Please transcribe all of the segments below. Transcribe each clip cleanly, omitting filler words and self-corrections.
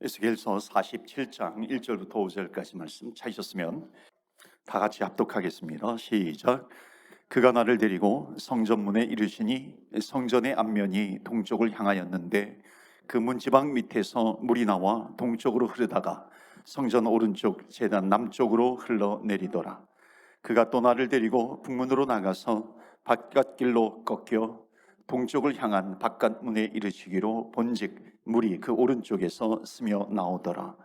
에스겔서 47장 1절부터 5절까지 말씀 찾으셨으면 다 같이 합독하겠습니다. 시작. 그가 나를 데리고 성전문에 이르시니 성전의 앞면이 동쪽을 향하였는데 그 문지방 밑에서 물이 나와 동쪽으로 흐르다가 성전 오른쪽 제단 남쪽으로 흘러내리더라. 그가 또 나를 데리고 북문으로 나가서 바깥길로 꺾여 동쪽을 향한 바깥문에 이르시기로 본즉 물이 그 오른쪽에서 스며 나오더라.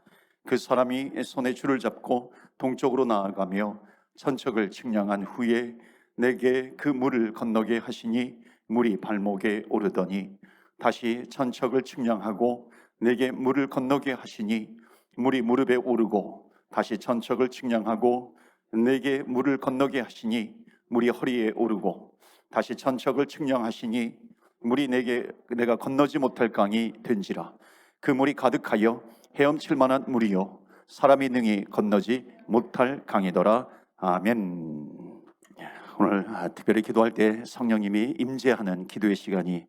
그 사람이 손에 줄을 잡고 동쪽으로 나아가며 천척을 측량한 후에 내게 그 물을 건너게 하시니 물이 발목에 오르더니 다시 천척을 측량하고 내게 물을 건너게 하시니 물이 무릎에 오르고 다시 천척을 측량하고 내게 물을 건너게 하시니 물이 허리에 오르고 다시 천척을 측량하시니 물이 내가 건너지 못할 강이 된지라. 그 물이 가득하여 헤엄칠 만한 물이요 사람이 능히 건너지 못할 강이더라. 아멘. 오늘 특별히 기도할 때 성령님이 임재하는 기도의 시간이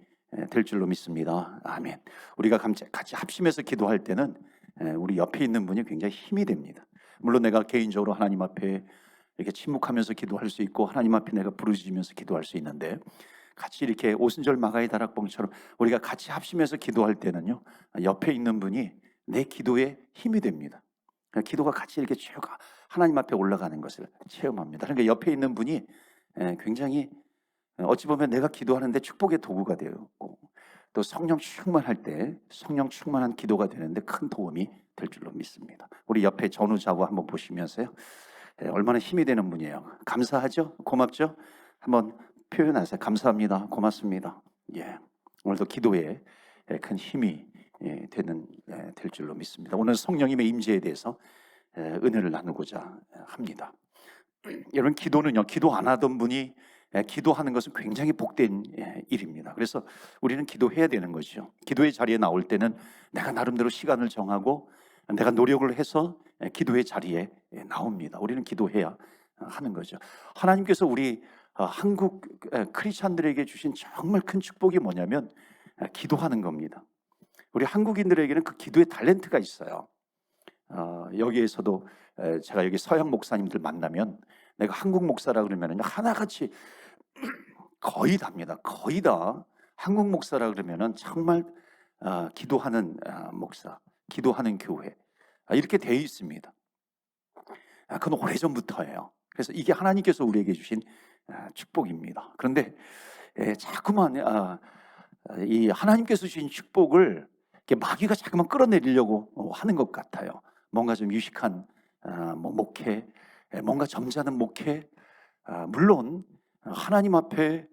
될 줄로 믿습니다. 아멘. 우리가 같이 합심해서 기도할 때는 우리 옆에 있는 분이 굉장히 힘이 됩니다. 물론 내가 개인적으로 하나님 앞에 이렇게 침묵하면서 기도할 수 있고 하나님 앞에 내가 부르짖으면서 기도할 수 있는데 같이 이렇게 오순절 마가의 다락방처럼 우리가 같이 합심해서 기도할 때는요, 옆에 있는 분이 내 기도에 힘이 됩니다. 기도가 같이 이렇게 쭉 하나님 앞에 올라가는 것을 체험합니다. 그러니까 옆에 있는 분이 굉장히 어찌 보면 내가 기도하는데 축복의 도구가 되었고 또 성령 충만할 때 성령 충만한 기도가 되는데 큰 도움이 될 줄로 믿습니다. 우리 옆에 전우자고 한번 보시면서요, 얼마나 힘이 되는 분이에요. 감사하죠? 고맙죠? 한번 표현하세요. 감사합니다. 고맙습니다. 오늘도 기도에 큰 힘이 될 줄로 믿습니다. 오늘 성령님의 임재에 대해서 은혜를 나누고자 합니다. 여러분, 기도는요, 기도 안 하던 분이 기도하는 것은 굉장히 복된 일입니다. 그래서 우리는 기도해야 되는 것이죠. 기도의 자리에 나올 때는 내가 나름대로 시간을 정하고 내가 노력을 해서 기도의 자리에 나옵니다. 우리는 기도해야 하는 거죠. 하나님께서 우리 한국 크리스찬들에게 주신 정말 큰 축복이 뭐냐면 기도하는 겁니다. 우리 한국인들에게는 그 기도의 탤런트가 있어요. 여기에서도 제가 여기 서양 목사님들 만나면 내가 한국 목사라 그러면 하나같이 거의 답니다. 거의 다 한국 목사라 그러면 정말 기도하는 목사, 기도하는 교회 이렇게 되어 있습니다. 그건 오래전부터예요. 그래서 이게 하나님께서 우리에게 주신 축복입니다. 그런데 자꾸만 이 하나님께서 주신 축복을 마귀가 자꾸만 끌어내리려고 하는 것 같아요. 뭔가 좀 유식한 목회, 뭔가 점잖은 목회, 물론 하나님 앞에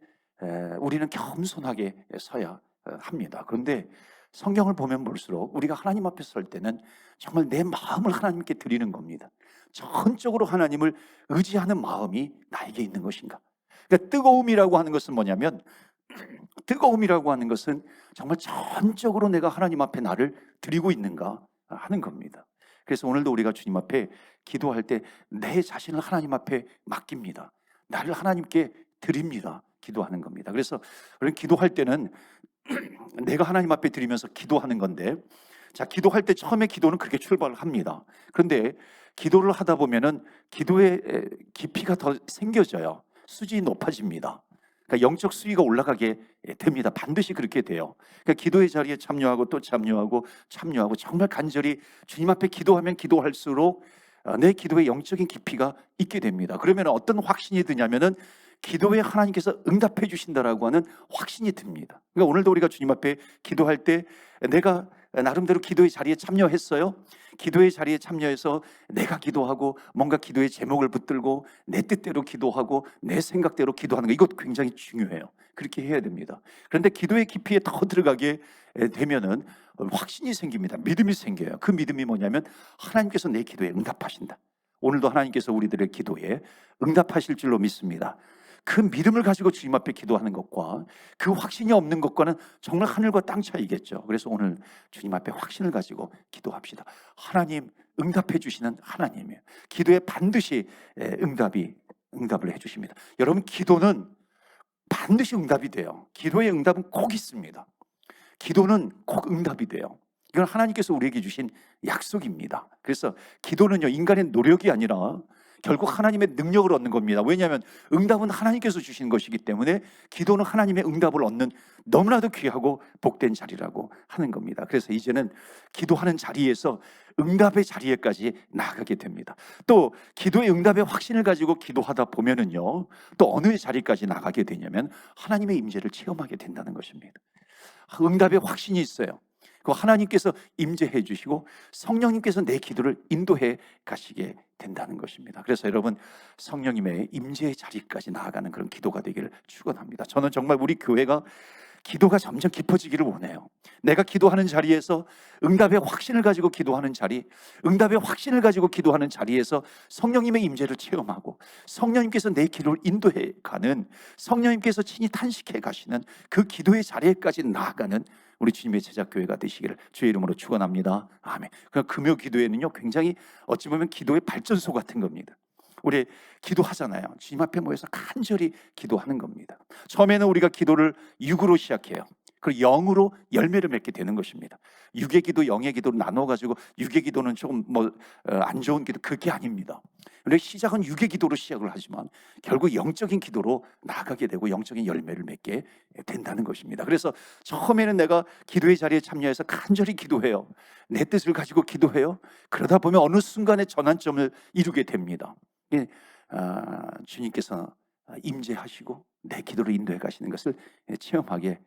우리는 겸손하게 서야 합니다. 그런데 성경을 보면 볼수록 우리가 하나님 앞에 설 때는 정말 내 마음을 하나님께 드리는 겁니다. 전적으로 하나님을 의지하는 마음이 나에게 있는 것인가? 그러니까 뜨거움이라고 하는 것은 뭐냐면, 뜨거움이라고 하는 것은 정말 전적으로 내가 하나님 앞에 나를 드리고 있는가 하는 겁니다. 그래서 오늘도 우리가 주님 앞에 기도할 때 내 자신을 하나님 앞에 맡깁니다. 나를 하나님께 드립니다. 기도하는 겁니다. 그래서 우리는 기도할 때는 내가 하나님 앞에 드리면서 기도하는 건데, 자, 기도할 때 처음에 기도는 그렇게 출발을 합니다. 그런데 기도를 하다 보면은 기도의 깊이가 더 생겨져요. 수준이 높아집니다. 그러니까 영적 수위가 올라가게 됩니다. 반드시 그렇게 돼요. 그러니까 기도의 자리에 참여하고 또 참여하고 정말 간절히 주님 앞에 기도하면 기도할수록 내 기도의 영적인 깊이가 있게 됩니다. 그러면 어떤 확신이 드냐면은 기도에 하나님께서 응답해 주신다라고 하는 확신이 듭니다. 그러니까 오늘도 우리가 주님 앞에 기도할 때 내가 나름대로 기도의 자리에 참여했어요. 기도의 자리에 참여해서 내가 기도하고 뭔가 기도의 제목을 붙들고 내 뜻대로 기도하고 내 생각대로 기도하는 거, 이것 굉장히 중요해요. 그렇게 해야 됩니다. 그런데 기도의 깊이에 더 들어가게 되면은 확신이 생깁니다. 믿음이 생겨요. 그 믿음이 뭐냐면 하나님께서 내 기도에 응답하신다. 오늘도 하나님께서 우리들의 기도에 응답하실 줄로 믿습니다. 그 믿음을 가지고 주님 앞에 기도하는 것과 그 확신이 없는 것과는 정말 하늘과 땅 차이겠죠. 그래서 오늘 주님 앞에 확신을 가지고 기도합시다. 하나님 응답해 주시는 하나님이에요. 기도에 반드시 응답을 해 주십니다. 여러분, 기도는 반드시 응답이 돼요. 기도의 응답은 꼭 있습니다. 기도는 꼭 응답이 돼요. 이건 하나님께서 우리에게 주신 약속입니다. 그래서 기도는요, 인간의 노력이 아니라 결국 하나님의 능력을 얻는 겁니다. 왜냐하면 응답은 하나님께서 주신 것이기 때문에 기도는 하나님의 응답을 얻는 너무나도 귀하고 복된 자리라고 하는 겁니다. 그래서 이제는 기도하는 자리에서 응답의 자리에까지 나아가게 됩니다. 또 기도의 응답의 확신을 가지고 기도하다 보면은요, 또 어느 자리까지 나가게 되냐면 하나님의 임재를 체험하게 된다는 것입니다. 응답의 확신이 있어요. 그 하나님께서 임재해 주시고 성령님께서 내 기도를 인도해 가시게 된다는 것입니다. 그래서 여러분, 성령님의 임재의 자리까지 나아가는 그런 기도가 되기를 축원합니다. 저는 정말 우리 교회가 기도가 점점 깊어지기를 원해요. 내가 기도하는 자리에서 응답의 확신을 가지고 기도하는 자리, 응답의 확신을 가지고 기도하는 자리에서 성령님의 임재를 체험하고 성령님께서 내 기도를 인도해 가는, 성령님께서 친히 탄식해 가시는 그 기도의 자리에까지 나아가는 우리 주님의 제자교회가 되시기를 주의 이름으로 축원합니다. 아멘. 그러니까 금요 기도회는요, 굉장히 어찌 보면 기도의 발전소 같은 겁니다. 우리 기도하잖아요. 주님 앞에 모여서 간절히 기도하는 겁니다. 처음에는 우리가 기도를 육으로 시작해요. 그리고 영으로 열매를 맺게 되는 것입니다. 육의 기도, 영의 기도로 나눠가지고 육의 기도는 조금 안 좋은 기도, 그게 아닙니다. 우리 시작은 육의 기도로 시작을 하지만 결국 영적인 기도로 나아가게 되고 영적인 열매를 맺게 된다는 것입니다. 그래서 처음에는 내가 기도의 자리에 참여해서 간절히 기도해요. 내 뜻을 가지고 기도해요. 그러다 보면 어느 순간에 전환점을 이루게 됩니다. 주님께서 임재하시고 내 기도를 인도해 가시는 것을 체험하게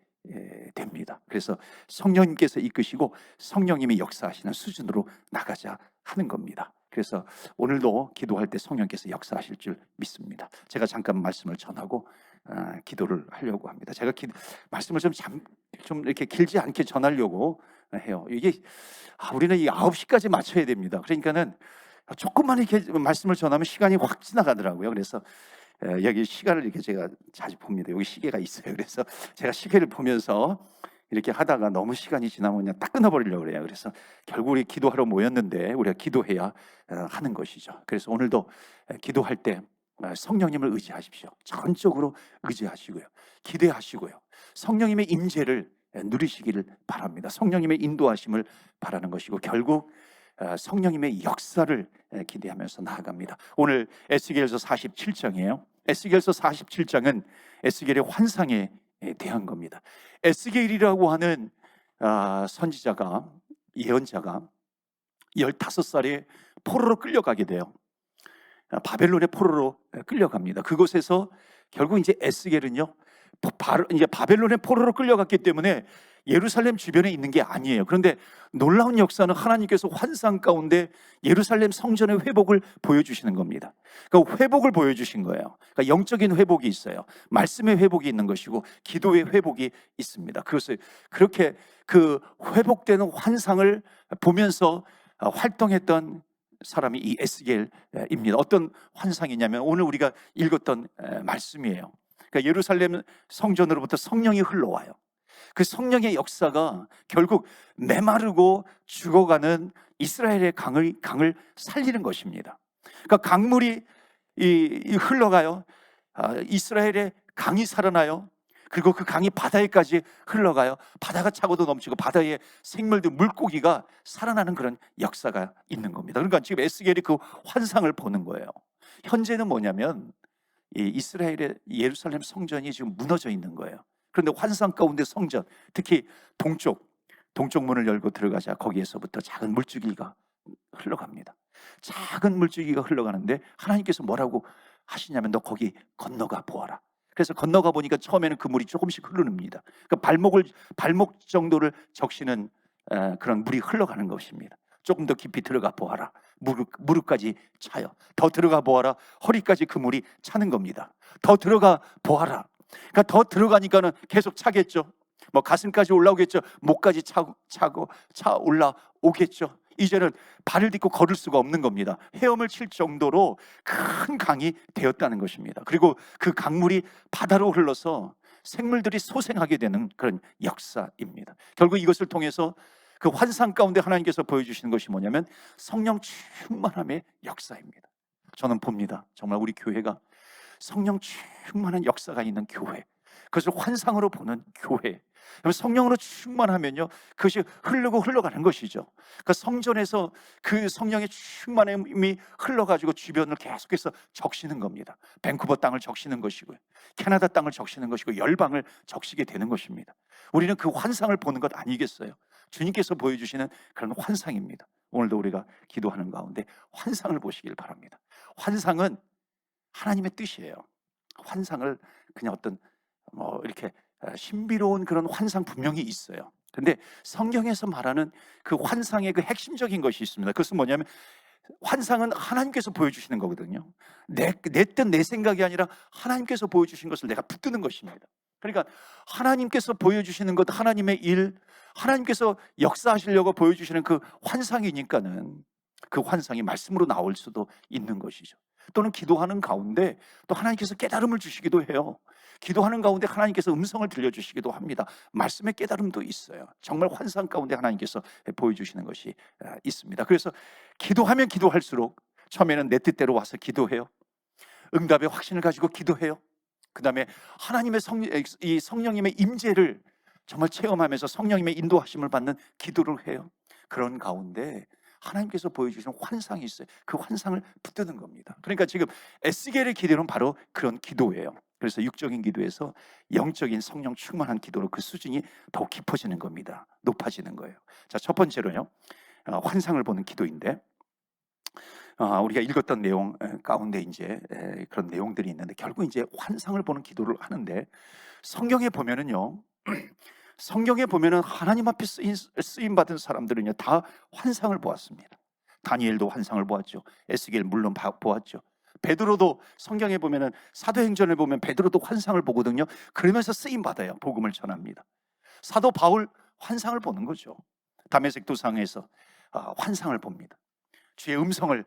됩니다. 그래서 성령님께서 이끄시고 성령님이 역사하시는 수준으로 나가자 하는 겁니다. 그래서 오늘도 기도할 때 성령께서 역사하실 줄 믿습니다. 제가 잠깐 말씀을 전하고 기도를 하려고 합니다. 제가 말씀을 좀 이렇게 길지 않게 전하려고 해요. 이게 우리는 이 9시까지 맞춰야 됩니다. 그러니까는 조금만 이렇게 말씀을 전하면 시간이 확 지나가더라고요. 그래서 여기 시간을 이렇게 제가 자주 봅니다. 여기 시계가 있어요. 그래서 제가 시계를 보면서 이렇게 하다가 너무 시간이 지나면 그냥 딱 끊어버리려고 그래요. 그래서 결국 우리 기도하러 모였는데 우리가 기도해야 하는 것이죠. 그래서 오늘도 기도할 때 성령님을 의지하십시오. 전적으로 의지하시고요. 기대하시고요. 성령님의 임재를 누리시기를 바랍니다. 성령님의 인도하심을 바라는 것이고 결국 성령님의 역사를 기대하면서 나아갑니다. 오늘 에스겔서 47장이에요. 에스겔서 47장은 에스겔의 환상에 대한 겁니다. 에스겔이라고 하는 선지자가, 예언자가 15살에 포로로 끌려가게 돼요. 바벨론의 포로로 끌려갑니다. 그곳에서 결국 이제 에스겔은요, 이제 바벨론의 포로로 끌려갔기 때문에 예루살렘 주변에 있는 게 아니에요. 그런데 놀라운 역사는 하나님께서 환상 가운데 예루살렘 성전의 회복을 보여주시는 겁니다. 그러니까 회복을 보여주신 거예요. 그러니까 영적인 회복이 있어요. 말씀의 회복이 있는 것이고 기도의 회복이 있습니다. 그것을 그렇게 그 회복되는 환상을 보면서 활동했던 사람이 이 에스겔입니다. 어떤 환상이냐면 오늘 우리가 읽었던 말씀이에요. 그러니까 예루살렘 성전으로부터 성령이 흘러와요. 그 성령의 역사가 결국 메마르고 죽어가는 이스라엘의 강을 살리는 것입니다. 그러니까 강물이 흘러가요. 이스라엘의 강이 살아나요. 그리고 그 강이 바다에까지 흘러가요. 바다가 차고도 넘치고 바다의 생물들, 물고기가 살아나는 그런 역사가 있는 겁니다. 그러니까 지금 에스겔이 그 환상을 보는 거예요. 현재는 뭐냐면 이 이스라엘의 예루살렘 성전이 지금 무너져 있는 거예요. 그런데 환상 가운데 성전, 특히 동쪽 문을 열고 들어가자 거기에서부터 작은 물줄기가 흘러갑니다. 작은 물줄기가 흘러가는데 하나님께서 뭐라고 하시냐면 너 거기 건너가 보아라. 그래서 건너가 보니까 처음에는 그 물이 조금씩 흐르는니다. 그러니까 발목 정도를 적시는 그런 물이 흘러가는 것입니다. 조금 더 깊이 들어가 보아라. 무릎까지 차요. 더 들어가 보아라. 허리까지 그 물이 차는 겁니다. 더 들어가 보아라. 그러니까 더 들어가니까는 계속 차겠죠. 뭐 가슴까지 올라오겠죠. 목까지 차 올라오겠죠. 이제는 발을 딛고 걸을 수가 없는 겁니다. 헤엄을 칠 정도로 큰 강이 되었다는 것입니다. 그리고 그 강물이 바다로 흘러서 생물들이 소생하게 되는 그런 역사입니다. 결국 이것을 통해서 그 환상 가운데 하나님께서 보여주시는 것이 뭐냐면 성령 충만함의 역사입니다. 저는 봅니다. 정말 우리 교회가 성령 충만한 역사가 있는 교회, 그것을 환상으로 보는 교회. 성령으로 충만하면요, 그것이 흘러가는 것이죠. 그러니까 성전에서 그 성령의 충만함이 흘러가지고 주변을 계속해서 적시는 겁니다. 밴쿠버 땅을 적시는 것이고요, 캐나다 땅을 적시는 것이고, 열방을 적시게 되는 것입니다. 우리는 그 환상을 보는 것 아니겠어요? 주님께서 보여주시는 그런 환상입니다. 오늘도 우리가 기도하는 가운데 환상을 보시길 바랍니다. 환상은 하나님의 뜻이에요. 환상을 그냥 어떤 이렇게 신비로운 그런 환상 분명히 있어요. 근데 성경에서 말하는 그 환상의 그 핵심적인 것이 있습니다. 그것은 뭐냐면, 환상은 하나님께서 보여주시는 거거든요. 내 뜻, 내 생각이 아니라 하나님께서 보여주신 것을 내가 붙드는 것입니다. 그러니까 하나님께서 보여주시는 것, 하나님의 일, 하나님께서 역사하시려고 보여주시는 그 환상이니까는 그 환상이 말씀으로 나올 수도 있는 것이죠. 또는 기도하는 가운데 또 하나님께서 깨달음을 주시기도 해요. 기도하는 가운데 하나님께서 음성을 들려주시기도 합니다. 말씀의 깨달음도 있어요. 정말 환상 가운데 하나님께서 보여주시는 것이 있습니다. 그래서 기도하면 기도할수록 처음에는 내 뜻대로 와서 기도해요. 응답의 확신을 가지고 기도해요. 그 다음에 하나님의 이 성령님의 임재를 정말 체험하면서 성령님의 인도하심을 받는 기도를 해요. 그런 가운데 하나님께서 보여주시는 환상이 있어요. 그 환상을 붙드는 겁니다. 그러니까 지금 에스겔의 기도는 바로 그런 기도예요. 그래서 육적인 기도에서 영적인 성령 충만한 기도로 그 수준이 더 깊어지는 겁니다. 높아지는 거예요. 자, 첫 번째로요, 환상을 보는 기도인데, 우리가 읽었던 내용 가운데 이제 그런 내용들이 있는데, 결국 이제 환상을 보는 기도를 하는데, 성경에 보면은요, 성경에 보면은 하나님 앞에 쓰임 받은 사람들은요, 다 환상을 보았습니다. 다니엘도 환상을 보았죠. 에스겔 물론 보았죠. 베드로도 성경에 보면은, 사도행전을 보면 베드로도 환상을 보거든요. 그러면서 쓰임 받아요. 복음을 전합니다. 사도 바울 환상을 보는 거죠. 다메섹 도상에서 환상을 봅니다. 주의 음성을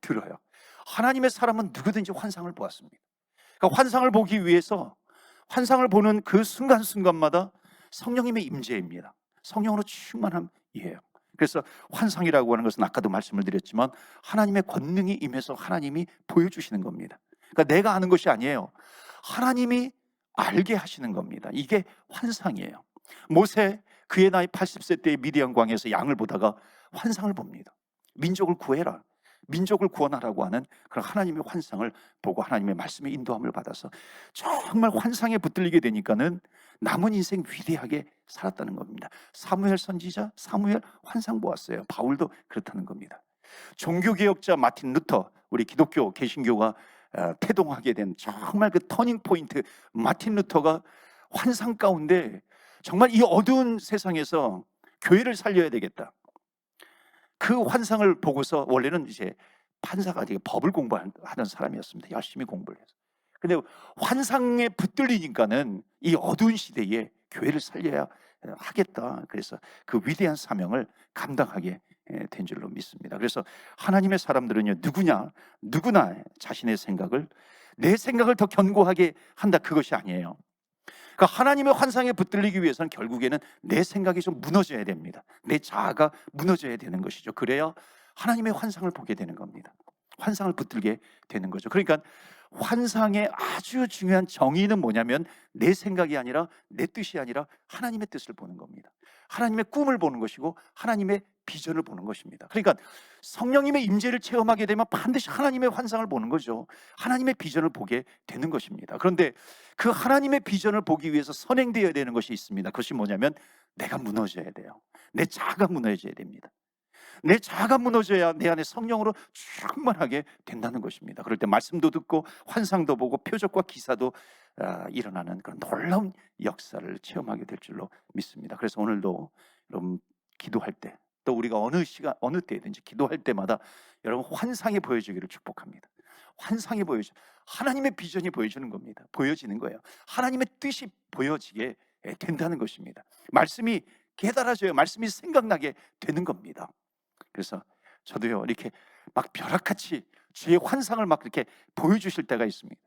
들어요. 하나님의 사람은 누구든지 환상을 보았습니다. 그러니까 환상을 보기 위해서, 환상을 보는 그 순간순간마다 성령님의 임재입니다. 성령으로 충만함이에요. 그래서 환상이라고 하는 것은 아까도 말씀을 드렸지만 하나님의 권능이 임해서 하나님이 보여주시는 겁니다. 그러니까 내가 아는 것이 아니에요. 하나님이 알게 하시는 겁니다. 이게 환상이에요. 모세, 그의 나이 80세 때의 미디안 광야에서 양을 보다가 환상을 봅니다. 민족을 구해라, 민족을 구원하라고 하는 그런 하나님의 환상을 보고 하나님의 말씀의 인도함을 받아서 정말 환상에 붙들리게 되니까는 남은 인생 위대하게 살았다는 겁니다. 사무엘 선지자, 사무엘 환상 보았어요. 바울도 그렇다는 겁니다. 종교개혁자 마틴 루터, 우리 기독교 개신교가 태동하게 된 정말 그 터닝 포인트, 마틴 루터가 환상 가운데 정말 이 어두운 세상에서 교회를 살려야 되겠다, 그 환상을 보고서, 원래는 이제 판사가 되게 법을 공부하던 사람이었습니다. 열심히 공부를 해서. 근데 환상에 붙들리니까는 이 어두운 시대에 교회를 살려야 하겠다. 그래서 그 위대한 사명을 감당하게 된 줄로 믿습니다. 그래서 하나님의 사람들은요, 누구나 자신의 생각을, 내 생각을 더 견고하게 한다, 그것이 아니에요. 그러니까 하나님의 환상에 붙들리기 위해서는 결국에는 내 생각이 좀 무너져야 됩니다. 내 자아가 무너져야 되는 것이죠. 그래야 하나님의 환상을 보게 되는 겁니다. 환상을 붙들게 되는 거죠. 그러니까 환상의 아주 중요한 정의는 뭐냐면, 내 생각이 아니라, 내 뜻이 아니라 하나님의 뜻을 보는 겁니다. 하나님의 꿈을 보는 것이고 하나님의 비전을 보는 것입니다. 그러니까 성령님의 임재를 체험하게 되면 반드시 하나님의 환상을 보는 거죠. 하나님의 비전을 보게 되는 것입니다. 그런데 그 하나님의 비전을 보기 위해서 선행되어야 되는 것이 있습니다. 그것이 뭐냐면, 내가 무너져야 돼요. 내 자아가 무너져야 됩니다. 내 자아가 무너져야 내 안에 성령으로 충만하게 된다는 것입니다. 그럴 때 말씀도 듣고 환상도 보고 표적과 기사도 일어나는 그런 놀라운 역사를 체험하게 될 줄로 믿습니다. 그래서 오늘도 여러분 기도할 때, 또 우리가 어느 시간 어느 때든지 기도할 때마다 여러분 환상이 보여지기를 축복합니다. 환상이 보여져, 하나님의 비전이 보여지는 겁니다. 보여지는 거예요. 하나님의 뜻이 보여지게 된다는 것입니다. 말씀이 깨달아져요. 말씀이 생각나게 되는 겁니다. 그래서 저도요, 이렇게 막 벼락같이 주의 환상을 막 이렇게 보여주실 때가 있습니다.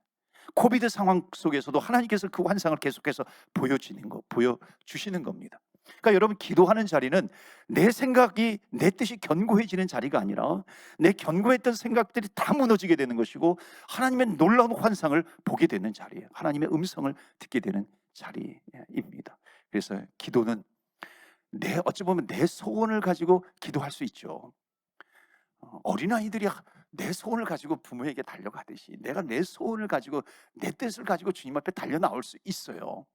코비드 상황 속에서도 하나님께서 그 환상을 계속해서 보여주시는 겁니다. 그러니까 여러분, 기도하는 자리는 내 생각이, 내 뜻이 견고해지는 자리가 아니라 내 견고했던 생각들이 다 무너지게 되는 것이고 하나님의 놀라운 환상을 보게 되는 자리예요. 하나님의 음성을 듣게 되는 자리입니다. 그래서 기도는 어찌 보면 내 소원을 가지고 기도할 수 있죠. 어린아이들이 내 소원을 가지고 부모에게 달려가듯이 내가 내 소원을 가지고 내 뜻을 가지고 주님 앞에 달려 나올 수 있어요.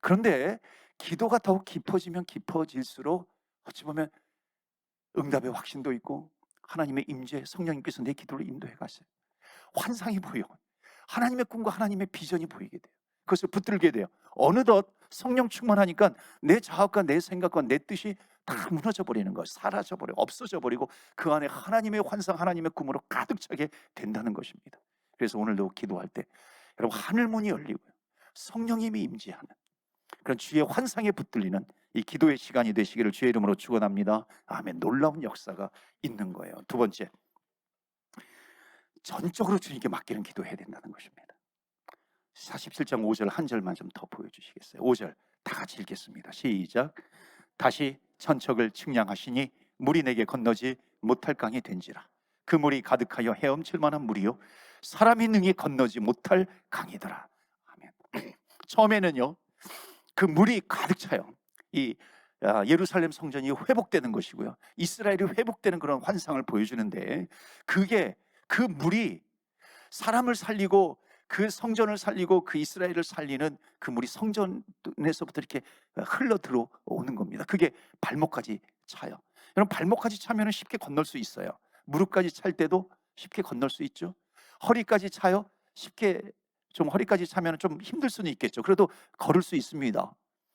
그런데 기도가 더욱 깊어지면 깊어질수록 어찌 보면 응답의 확신도 있고 하나님의 임재, 성령님께서 내 기도를 인도해 가세요. 환상이 보여. 하나님의 꿈과 하나님의 비전이 보이게 돼요. 그것을 붙들게 돼요. 어느덧 성령 충만하니까 내 자학과 내 생각과 내 뜻이 다 무너져 버리는 거, 사라져 버려, 없어져 버리고 그 안에 하나님의 환상, 하나님의 꿈으로 가득 차게 된다는 것입니다. 그래서 오늘도 기도할 때 여러분 하늘 문이 열리고요, 성령님이 임재하는 그런 주의 환상에 붙들리는 이 기도의 시간이 되시기를 주의 이름으로 축원합니다. 아멘. 놀라운 역사가 있는 거예요. 두 번째, 전적으로 주님께 맡기는 기도해야 된다는 것입니다. 47장 5절 한 절만 좀 더 보여주시겠어요? 5절 다 같이 읽겠습니다. 시작. 다시 천척을 측량하시니 물이 내게 건너지 못할 강이 된지라. 그 물이 가득하여 헤엄칠 만한 물이요 사람이 능히 건너지 못할 강이더라. 아멘. 처음에는요 그 물이 가득 차요. 이 예루살렘 성전이 회복되는 것이고요, 이스라엘이 회복되는 그런 환상을 보여주는데, 그게 그 물이 사람을 살리고 그 성전을 살리고 그 이스라엘을 살리는 그 물이 성전에서부터 이렇게 흘러 들어오는 겁니다. 그게 발목까지 차요. 여러분 발목까지 차면 쉽게 건널 수 있어요. 무릎까지 찰 때도 쉽게 건널 수 있죠. 허리까지 차요. 쉽게 좀 허리까지 차면 좀 힘들 수는 있겠죠. 그래도 걸을 수 있습니다.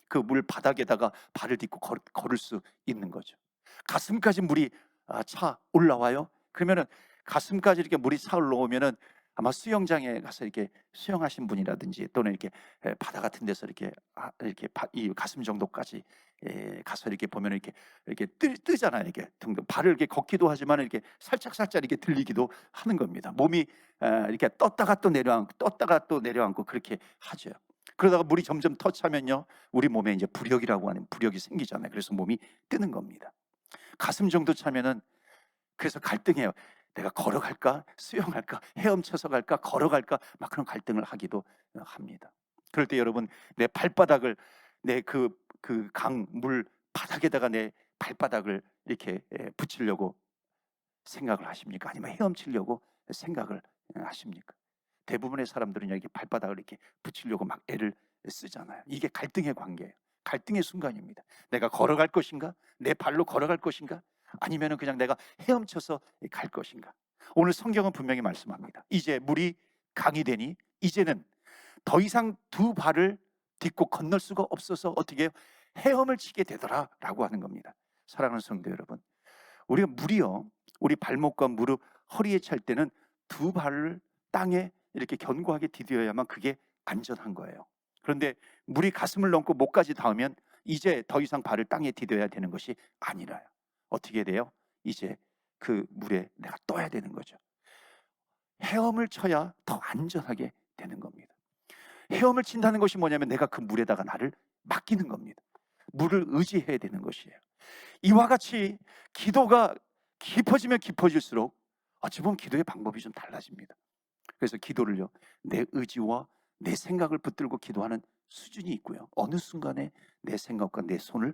그 물 바닥에다가 발을 딛고 걸을 수 있는 거죠. 가슴까지 물이 차 올라와요. 그러면은 가슴까지 이렇게 물이 차 올라오면은 아마 수영장에 가서 이렇게 수영하신 분이라든지 또는 이렇게 바다 같은 데서 이렇게 이 가슴 정도까지 가서 이렇게 보면 이렇게 뜨잖아요. 이렇게 등등 발을 이렇게 걷기도 하지만 이렇게 살짝 이렇게 들리기도 하는 겁니다. 몸이 이렇게 떴다가 또 내려앉고 그렇게 하죠. 그러다가 물이 점점 더 차면요, 우리 몸에 이제 부력이라고 하는 부력이 생기잖아요. 그래서 몸이 뜨는 겁니다. 가슴 정도 차면은 그래서 갈등해요. 내가 걸어갈까? 수영할까? 헤엄쳐서 갈까? 걸어갈까? 막 그런 갈등을 하기도 합니다. 그럴 때 여러분 내 발바닥을 내 그 강물 바닥에다가 내 발바닥을 이렇게 붙이려고 생각을 하십니까? 아니면 헤엄치려고 생각을 하십니까? 대부분의 사람들은 여기 발바닥을 이렇게 붙이려고 막 애를 쓰잖아요. 이게 갈등의 관계예요. 갈등의 순간입니다. 내가 걸어갈 것인가? 내 발로 걸어갈 것인가? 아니면은 그냥 내가 헤엄쳐서 갈 것인가? 오늘 성경은 분명히 말씀합니다. 이제 물이 강이 되니 이제는 더 이상 두 발을 딛고 건널 수가 없어서 어떻게 해요? 헤엄을 치게 되더라라고 하는 겁니다. 사랑하는 성도 여러분, 우리가 물이요, 우리 발목과 무릎, 허리에 찰 때는 두 발을 땅에 이렇게 견고하게 디뎌야만 그게 안전한 거예요. 그런데 물이 가슴을 넘고 목까지 닿으면 이제 더 이상 발을 땅에 디뎌야 되는 것이 아니라요. 어떻게 돼요? 이제 그 물에 내가 떠야 되는 거죠. 헤엄을 쳐야 더 안전하게 되는 겁니다. 헤엄을 친다는 것이 뭐냐면 내가 그 물에다가 나를 맡기는 겁니다. 물을 의지해야 되는 것이에요. 이와 같이 기도가 깊어지면 깊어질수록 어찌 보면 기도의 방법이 좀 달라집니다. 그래서 기도를요, 내 의지와 내 생각을 붙들고 기도하는 수준이 있고요, 어느 순간에 내 생각과 내 손을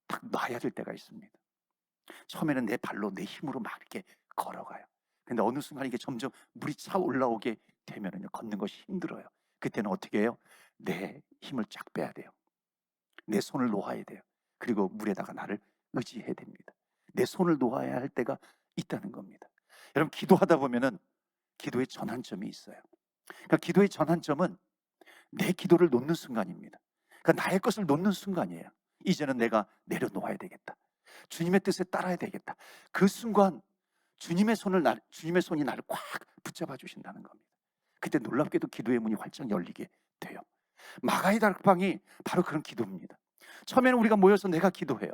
딱 놔야 될 때가 있습니다. 처음에는 내 발로 내 힘으로 막 이렇게 걸어가요. 근데 어느 순간 이게 점점 물이 차 올라오게 되면은요, 걷는 것이 힘들어요. 그때는 어떻게 해요? 내 힘을 쫙 빼야 돼요. 내 손을 놓아야 돼요. 그리고 물에다가 나를 의지해야 됩니다. 내 손을 놓아야 할 때가 있다는 겁니다. 여러분 기도하다 보면은 기도의 전환점이 있어요. 그러니까 기도의 전환점은 내 기도를 놓는 순간입니다. 그러니까 나의 것을 놓는 순간이에요. 이제는 내가 내려놓아야 되겠다. 주님의 뜻에 따라야 되겠다. 그 순간 주님의 손이 나를 꽉 붙잡아 주신다는 겁니다. 그때 놀랍게도 기도의 문이 활짝 열리게 돼요. 마가의 다락방이 바로 그런 기도입니다. 처음에는 우리가 모여서 내가 기도해요.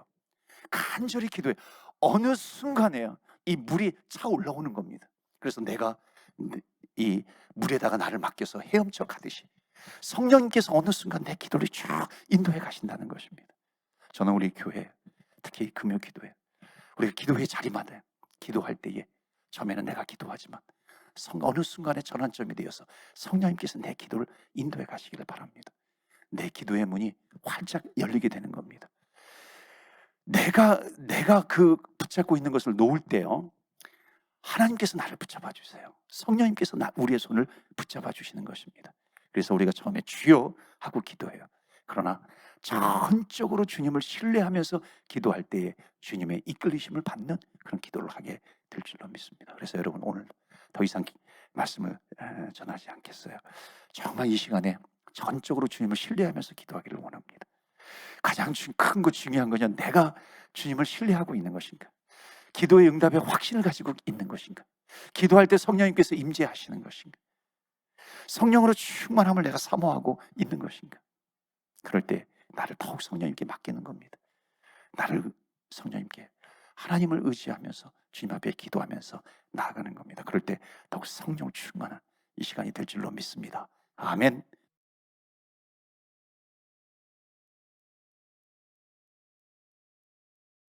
간절히 기도해. 어느 순간에요, 이 물이 차 올라오는 겁니다. 그래서 내가 이 물에다가 나를 맡겨서 헤엄쳐 가듯이 성령님께서 어느 순간 내 기도를 쭉 인도해 가신다는 것입니다. 저는 우리 교회, 특히 금요 기도회, 우리가 기도회 자리마다 기도할 때에 처음에는 내가 기도하지만 어느 순간에 전환점이 되어서 성령님께서 내 기도를 인도해 가시기를 바랍니다. 내 기도의 문이 활짝 열리게 되는 겁니다. 내가 그 붙잡고 있는 것을 놓을 때요, 하나님께서 나를 붙잡아 주세요. 성령님께서 우리의 손을 붙잡아 주시는 것입니다. 그래서 우리가 처음에 주여 하고 기도해요. 그러나 전적으로 주님을 신뢰하면서 기도할 때에 주님의 이끌리심을 받는 그런 기도를 하게 될 줄로 믿습니다. 그래서 여러분, 오늘 더 이상 말씀을 전하지 않겠어요. 정말 이 시간에 전적으로 주님을 신뢰하면서 기도하기를 원합니다. 가장 큰 거, 중요한 거냐, 내가 주님을 신뢰하고 있는 것인가, 기도의 응답에 확신을 가지고 있는 것인가, 기도할 때 성령님께서 임재하시는 것인가, 성령으로 충만함을 내가 사모하고 있는 것인가. 그럴 때 나를 더욱 성령님께 맡기는 겁니다. 나를 성령님께, 하나님을 의지하면서 주님 앞에 기도하면서 나아가는 겁니다. 그럴 때 더욱 성령 충만한 이 시간이 될 줄로 믿습니다. 아멘.